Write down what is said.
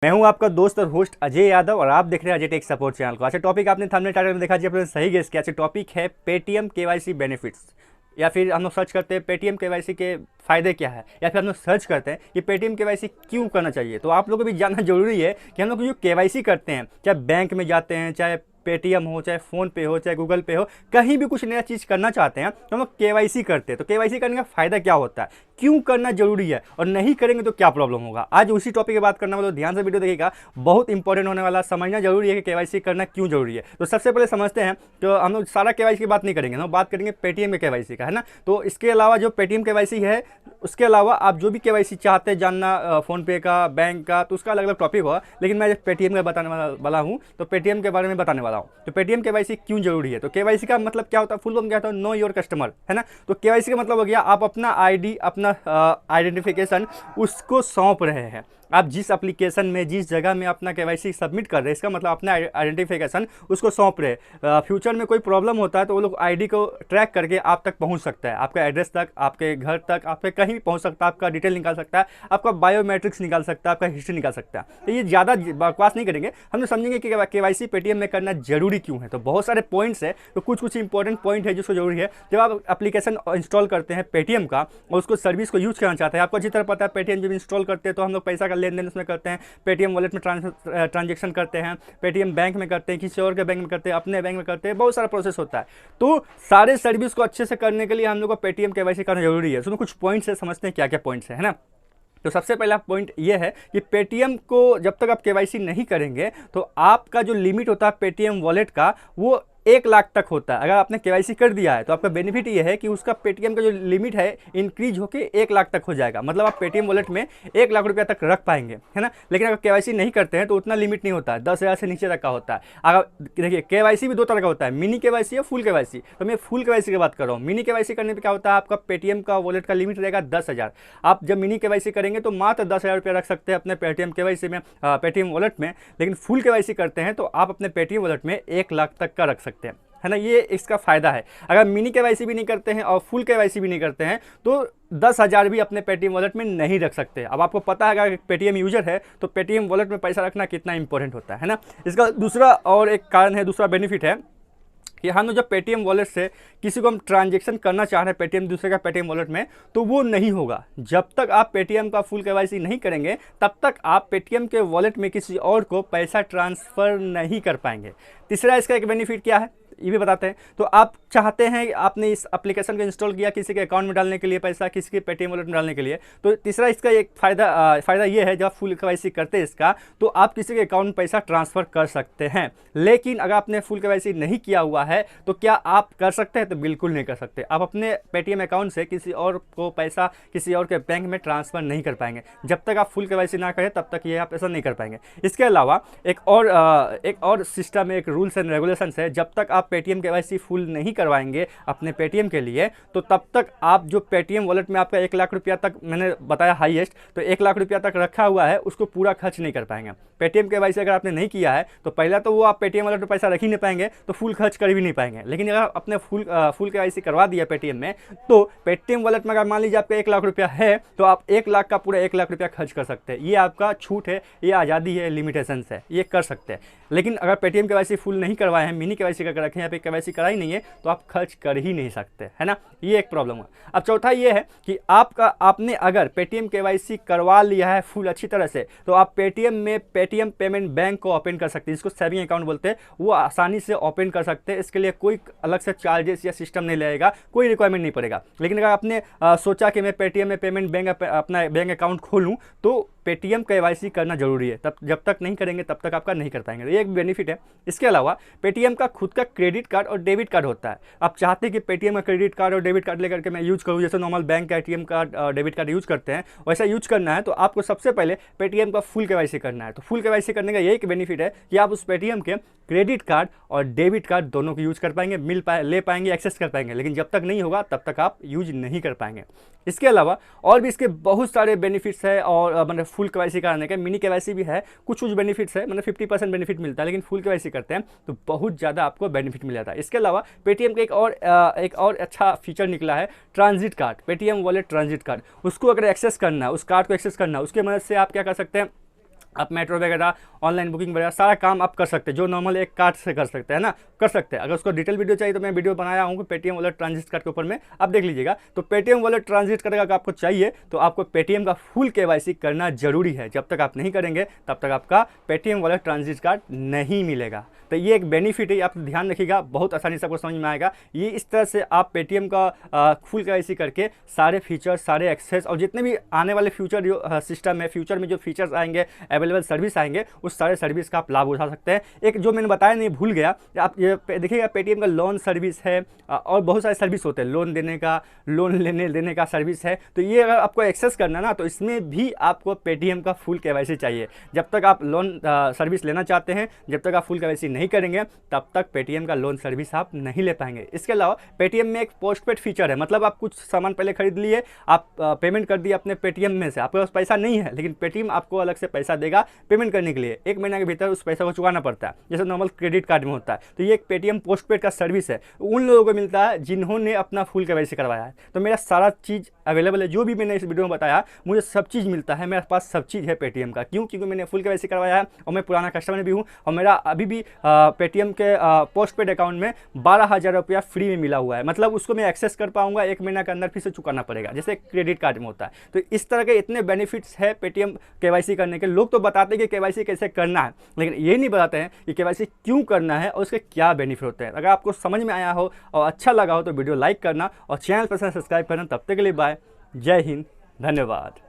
मैं हूं आपका दोस्त और होस्ट अजय यादव और आप देख रहे हैं अजय टेक सपोर्ट चैनल को। अच्छा टॉपिक आपने थंबनेल टाइटल में देखा जी, आपने सही गेस किया। अच्छा टॉपिक है पेटीएम केवाईसी बेनिफिट्स, या फिर हम लोग सर्च करते हैं पेटीएम केवाईसी के फ़ायदे क्या है, या फिर हम लोग सर्च करते हैं कि पेटीएम केवाईसी क्यों करना चाहिए। तो आप लोगों को भी जानना जरूरी है कि हम लोग जो केवाईसी करते हैं, चाहे बैंक में जाते हैं, चाहे पेटीएम हो, चाहे फ़ोन पे हो, चाहे गूगल पे हो, कहीं भी कुछ नया चीज़ करना चाहते हैं तो हम लोग केवाईसी करते हैं। तो केवाईसी करने का फ़ायदा क्या होता है, क्यों करना जरूरी है, और नहीं करेंगे तो क्या प्रॉब्लम होगा, आज उसी टॉपिक की बात करना वाला। तो ध्यान से वीडियो देखिएगा, बहुत इंपॉर्टेंट होने वाला। समझना जरूरी है कि केवाईसी करना क्यों जरूरी है। तो सबसे पहले समझते हैं। तो हम लोग सारा केवाईसी की बात नहीं करेंगे, हम बात करेंगे पेटीएम के केवाईसी का, है ना। तो इसके अलावा जो पेटीएम केवाईसी है, उसके अलावा आप जो भी केवाईसी चाहते हैं जानना, फ़ोन पे का, बैंक का, तो उसका अलग अलग टॉपिक होगा। लेकिन मैं पेटीएम का बताने वाला हूँ, तो पेटीएम के बारे में बताने वाला हूँ। तो पेटीएम केवाईसी क्यों जरूरी है, तो केवाईसी का मतलब क्या होता है, फुल फॉर्म क्या होता है, नो योर कस्टमर, है ना। तो केवाईसी का मतलब हो गया आप अपना आईडी, अपना आइडेंटिफिकेशन उसको सौंप रहे हैं। आप जिस एप्लीकेशन में, जिस जगह में अपना केवाईसी सबमिट कर रहे हैं, इसका मतलब अपना आइडेंटिफिकेशन उसको सौंप रहे हैं। फ्यूचर में कोई प्रॉब्लम होता है तो वो लोग आईडी को ट्रैक करके आप तक पहुंच सकता है, आपके एड्रेस तक, आपके घर तक, आपके कहीं भी पहुंच सकता है, आपका डिटेल निकाल सकता है, आपका बायोमेट्रिक्स निकाल सकता है, आपका हिस्ट्री निकाल सकता है। तो ये ज़्यादा बकवास नहीं करेंगे, हम लोग समझेंगे कि केवाईसी पेटीएम में करना जरूरी क्यों है। तो बहुत सारे पॉइंट्स है, तो कुछ इंपॉर्टेंट पॉइंट है जिसको जरूरी है। जब आप एप्लीकेशन इंस्टॉल करते हैं पेटीएम का और उसको सर्विस को यूज़ करना चाहते हैं, आपको अच्छी तरह पता है पेटीएम जब इंस्टॉल करते हैं तो हम लोग पैसा का लेन देन उसमें करते हैं, पेटीएम वॉलेट में ट्रांजेक्शन करते हैं, पेटीएम बैंक में करते हैं, किसी और के बैंक में करते हैं, अपने बैंक में करते हैं, बहुत सारा प्रोसेस होता है। तो सारे सर्विस को अच्छे से करने के लिए हम लोग को पेटीएम केवाईसी करना जरूरी है। उसमें कुछ पॉइंट्स है, समझते हैं क्या क्या पॉइंट्स है ना। तो सबसे पहला पॉइंट ये है कि पेटीएम को जब तक आप केवाईसी नहीं करेंगे तो आपका जो लिमिट होता है पेटीएम वॉलेट का, वो 1 लाख तक होता है। अगर आपने केवाईसी कर दिया है तो आपका बेनिफिट ये है कि उसका पेटीएम का जो लिमिट है इंक्रीज होकर 1 लाख तक हो जाएगा। मतलब आप पेटीएम वॉलेट में 1 लाख रुपया तक रख पाएंगे, है ना। लेकिन अगर केवाईसी नहीं करते हैं तो उतना लिमिट नहीं होता है, 10,000 से नीचे तक का होता है। अगर देखिए केवाईसी भी दो तरह का होता है, मिनी केवाईसी या फुल केवाईसी। तो मैं फुल केवाईसी की बात कर रहा हूँ। मिनी केवाईसी करने पर क्या होता है, आपका पेटीएम का वॉलेट का लिमिट रहेगा 10,000। आप जब मिनी केवाईसी करेंगे तो मात्र 10,000 रुपया रख सकते हैं अपने पेटीएम केवाईसी में, पेटीएम वॉलेट में। लेकिन फुल केवाईसी करते हैं तो आप अपने पेटीएम वॉलेट में 1 लाख तक का रख सकते हैं, है ना। ये इसका फ़ायदा है। अगर मिनी केवाईसी भी नहीं करते हैं और फुल केवाईसी भी नहीं करते हैं तो 10,000 भी अपने पेटीएम वॉलेट में नहीं रख सकते। अब आपको पता है अगर पेटीएम यूजर है तो पेटीएम वॉलेट में पैसा रखना कितना इंपॉर्टेंट होता है ना। इसका दूसरा और एक कारण है, दूसरा बेनिफिट है कि हम लोग जब पेटीएम वॉलेट से किसी को हम ट्रांजेक्शन करना चाह रहे हैं पेटीएम दूसरे का पेटीएम वॉलेट में, तो वो नहीं होगा जब तक आप पेटीएम का फुल केवाईसी नहीं करेंगे। तब तक आप पेटीएम के वॉलेट में किसी और को पैसा ट्रांसफ़र नहीं कर पाएंगे। तीसरा इसका एक बेनिफिट क्या है ये भी बताते हैं। तो आप चाहते हैं, आपने इस एप्लीकेशन को इंस्टॉल किया किसी के अकाउंट में डालने के लिए पैसा, किसी के पेटीएम वॉलेट में डालने के लिए, तो तीसरा इसका एक फ़ायदा ये है, जब आप फुल केवाईसी करते हैं इसका तो आप किसी के अकाउंट में पैसा ट्रांसफ़र कर सकते हैं। लेकिन अगर आपने फुल केवाईसी नहीं किया हुआ है तो क्या आप कर सकते हैं, तो बिल्कुल नहीं कर सकते। आप अपने पेटीएम अकाउंट से किसी और को पैसा किसी और के बैंक में ट्रांसफ़र नहीं कर पाएंगे। जब तक आप फुल केवाईसी ना करें तब तक ये आप ऐसा नहीं कर पाएंगे। इसके अलावा एक और सिस्टम, एक रूल्स एंड रेगुलेशंस है। जब तक आप पेटीएम केवाईसी फुल नहीं करवाएंगे अपने पेटीएम के लिए तो तब तक आप जो पेटीएम वॉलेट में आपका 1 लाख रुपया तक, मैंने बताया हाईएस्ट, तो 1 लाख रुपया तक रखा हुआ है, उसको पूरा खर्च नहीं कर पाएंगे। पेटीएम केवाईसी अगर आपने नहीं किया है तो पहला तो वो आप पेटीएम वॉलेट में पैसा रख ही नहीं पाएंगे, तो फुल खर्च कर भी नहीं पाएंगे। लेकिन अगर आपने फुल केवाईसी करवा दिया पेटीएम में, तो पेटीएम वॉलेट में अगर मान लीजिए आपका 1 लाख रुपया है तो आप 1 लाख का पूरा 1 लाख रुपया खर्च कर सकते हैं। ये आपका छूट है, ये आज़ादी है, लिमिटेशंस है, ये कर सकते हैं। लेकिन अगर पेटीएम केवाईसी फुल नहीं करवाए हैं, मिनी केवाईसी करके रखें, यहाँ पे केवाईसी कराई नहीं है, तो आप खर्च कर ही नहीं सकते, है ना। ये एक प्रॉब्लम है। अब चौथा ये है कि आपने अगर पेटीएम केवाईसी करवा लिया है फुल अच्छी तरह से, तो आप पेटीएम में पेटीएम पेमेंट बैंक को ओपन कर सकते हैं, जिसको सेविंग अकाउंट बोलते हैं। वो आसानी से ओपन कर सकते हैं, इसके लिए कोई अलग से चार्जेस या सिस्टम नहीं लगेगा, कोई रिक्वायरमेंट नहीं पड़ेगा। लेकिन अगर आपने सोचा कि मैं पेटीएम में पेमेंट बैंक अपना बैंक अकाउंट खोलूँ, तो पेटीएम केवाईसी करना जरूरी है। तब जब तक नहीं करेंगे तब तक आपका नहीं कर पाएंगे। तो ये एक बेनिफिट है। इसके अलावा पेटीएम का खुद का क्रेडिट कार्ड और डेबिट कार्ड होता है। आप चाहते हैं कि पेटीएम का क्रेडिट कार्ड और डेबिट कार्ड लेकर के मैं यूज़ करूँ, जैसे नॉर्मल बैंक का ATM card debit card use करते हैं, वैसा यूज़ करना है तो आपको सबसे पहले पेटीएम का फुल केवाईसी करना है। तो फुल केवाईसी करने का यही एक बेनिफिट है कि आप उस पेटीएम के क्रेडिट कार्ड और डेबिट कार्ड दोनों को यूज़ कर पाएंगे, ले पाएंगे, एक्सेस कर पाएंगे। लेकिन जब तक नहीं होगा तब तक आप यूज नहीं कर पाएंगे। इसके अलावा और भी इसके बहुत सारे बेनिफिट्स है, और मतलब फुल केवाईसी कराने के मिनी केवाईसी भी है, कुछ बेनिफिट्स है, मतलब 50% बेनिफिट मिलता है। लेकिन फुल केवाईसी करते हैं तो बहुत ज़्यादा आपको बेनिफिट मिल जाता है। इसके अलावा पेटीएम का एक और अच्छा फीचर निकला है, transit card, Paytm wallet transit card. उसको अगर एक्सेस करना है, उस कार्ड को एक्सेस करना है, उसके मदद से आप क्या कर सकते हैं, आप मेट्रो वगैरह, ऑनलाइन बुकिंग वगैरह सारा काम आप कर सकते हैं, जो नॉर्मल एक कार्ड से कर सकते हैं ना, कर सकते हैं। अगर उसको डिटेल वीडियो चाहिए तो मैं वीडियो बनाया हूँ पेटीएम वॉलेट ट्रांजिट कार्ड के ऊपर में, आप देख लीजिएगा। तो पेटीएम वॉलेट ट्रांजिट कार्ड अगर आपको चाहिए तो आपको पेटीएम का फुल केवाईसी करना जरूरी है। जब तक आप नहीं करेंगे तब तक आपका पेटीएम वॉलेट ट्रांजिट कार्ड नहीं मिलेगा। तो ये एक बेनिफिट है, आप ध्यान रखिएगा, बहुत आसानी से आपको समझ में आएगा। ये इस तरह से आप पेटीएम का फुल केवाईसी करके सारे फीचर्स, सारे एक्सेस और जितने भी आने वाले फ्यूचर जो सिस्टम है, फ्यूचर में जो फीचर्स आएंगे, अवेलेबल सर्विस आएंगे, उस सारे सर्विस का आप लाभ उठा सकते हैं। एक जो मैंने बताया नहीं, भूल गया, आप ये देखिएगा पेटीएम का लोन सर्विस है और बहुत सारे सर्विस होते हैं, लोन देने का, लोन लेने देने का सर्विस है। तो ये अगर आपको एक्सेस करना ना, तो इसमें भी आपको पेटीएम का फुल केवाईसी चाहिए। जब तक आप लोन सर्विस लेना चाहते हैं, जब तक आप फुल केवाईसी नहीं करेंगे तब तक पेटीएम का लोन सर्विस आप नहीं ले पाएंगे। इसके अलावा पेटीएम में एक पोस्टपेड फीचर है, मतलब आप कुछ सामान पहले खरीद लिए, आप पेमेंट कर दिए अपने पेटीएम में से, आपके पास पैसा नहीं है, लेकिन पेटीएम आपको अलग से पैसा देगा पेमेंट करने के लिए। 1 महीने के भीतर उस पैसा को चुकाना पड़ता है, जैसे नॉर्मल क्रेडिट कार्ड में होता है। तो ये एक पेटीएम पोस्टपेड का सर्विस है, उन लोगों को मिलता है जिन्होंने अपना फुल केवाईसी करवाया है। तो मेरा सारा चीज़ अवेलेबल है, जो भी मैंने इस वीडियो में बताया, मुझे सब चीज़ मिलता है, मेरे पास सब चीज़ है पेटीएम का। क्यों? क्योंकि मैंने फुल केवाईसी करवाया है और मैं पुराना कस्टमर भी हूँ, और मेरा अभी भी पेटीएम के पोस्टपेड अकाउंट में 12,000 रुपया फ्री में मिला हुआ है। मतलब उसको मैं एक्सेस कर पाऊंगा, 1 महीना के अंदर फिर से चुकाना पड़ेगा, जैसे क्रेडिट कार्ड में होता है। तो इस तरह के इतने बेनिफिट्स है पेटीएम केवाईसी करने के। लोग तो बताते हैं कि केवाईसी कैसे करना है, लेकिन ये नहीं बताते हैं कि केवाईसी क्यों करना है और उसके क्या बेनिफिट होते हैं। अगर आपको समझ में आया हो और अच्छा लगा हो तो वीडियो लाइक करना और चैनल पर सब्सक्राइब करना। तब तक के लिए बाय, जय हिंद, धन्यवाद।